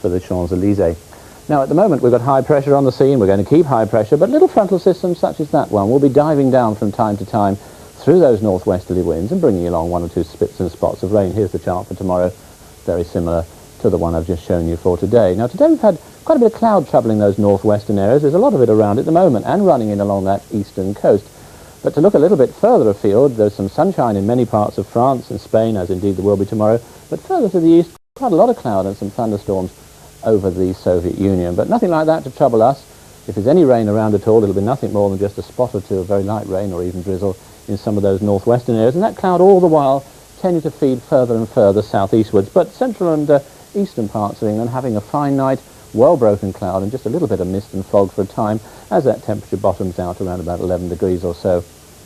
for the Champs-Élysées. Now, at the moment, we've got high pressure on the scene. We're going to keep high pressure, but little frontal systems such as that one will be diving down from time to time through those northwesterly winds and bringing along one or two spits and spots of rain. Here's the chart for tomorrow, very similar to the one I've just shown you for today. Now, today we've had quite a bit of cloud troubling those northwestern areas. There's a lot of it around at the moment and running in along that eastern coast. But to look a little bit further afield, there's some sunshine in many parts of France and Spain, as indeed there will be tomorrow. But further to the east, quite a lot of cloud and some thunderstorms over the Soviet Union. But nothing like that to trouble us. If there's any rain around at all, it'll be nothing more than just a spot or two of very light rain or even drizzle in some of those northwestern areas. And that cloud all the while tending to feed further and further southeastwards. But central and eastern parts of England having a fine night, well-broken cloud and just a little bit of mist and fog for a time as that temperature bottoms out around about 11 degrees or so,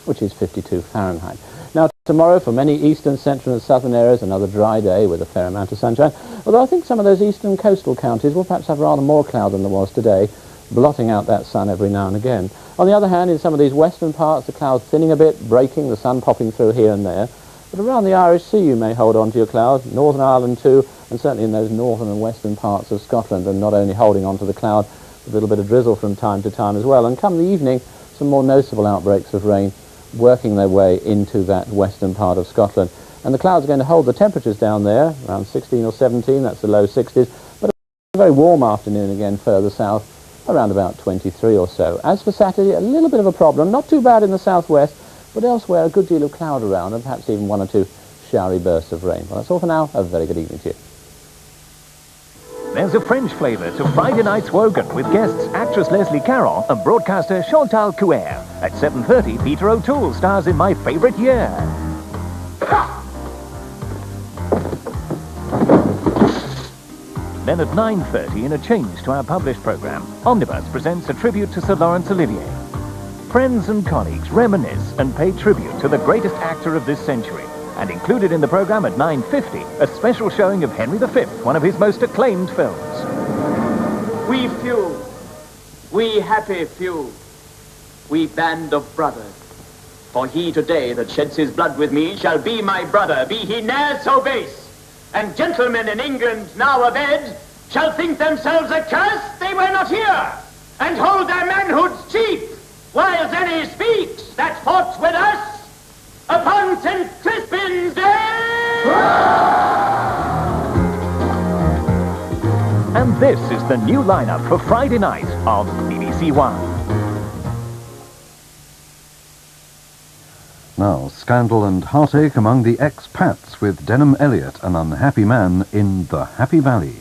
which is 52 Fahrenheit. Now, tomorrow for many eastern, central and southern areas, another dry day with a fair amount of sunshine, although I think some of those eastern coastal counties will perhaps have rather more cloud than there was today, blotting out that sun every now and again. On the other hand, in some of these western parts, the cloud thinning a bit, breaking, the sun popping through here and there. But around the Irish Sea you may hold on to your cloud, Northern Ireland too, and certainly in those northern and western parts of Scotland, and not only holding on to the cloud, a little bit of drizzle from time to time as well. And come the evening, some more noticeable outbreaks of rain working their way into that western part of Scotland. And the clouds are going to hold the temperatures down there, around 16 or 17, that's the low 60s, but a very warm afternoon again further south, around about 23 or so. As for Saturday, a little bit of a problem, not too bad in the southwest, but elsewhere a good deal of cloud around and perhaps even one or two showery bursts of rain. Well, that's all for now. Have a very good evening to you. There's a French flavour to Friday night's Wogan with guests actress Leslie Caron and broadcaster Chantal Couer. At 7:30, Peter O'Toole stars in My Favourite Year. Then at 9:30, in a change to our published programme, Omnibus presents a tribute to Sir Laurence Olivier. Friends and colleagues reminisce and pay tribute to the greatest actor of this century. And included in the programme at 9:50, a special showing of Henry V, one of his most acclaimed films. We few, we happy few, we band of brothers. For he today that sheds his blood with me shall be my brother, be he ne'er so base. And gentlemen in England now abed shall think themselves accursed they were not here, and hold their manhoods cheap, whiles any speaks that fought with us upon St. Crispin's Day! And this is the new lineup for Friday night on BBC One. Now, scandal and heartache among the expats with Denham Elliott, an unhappy man in the Happy Valley.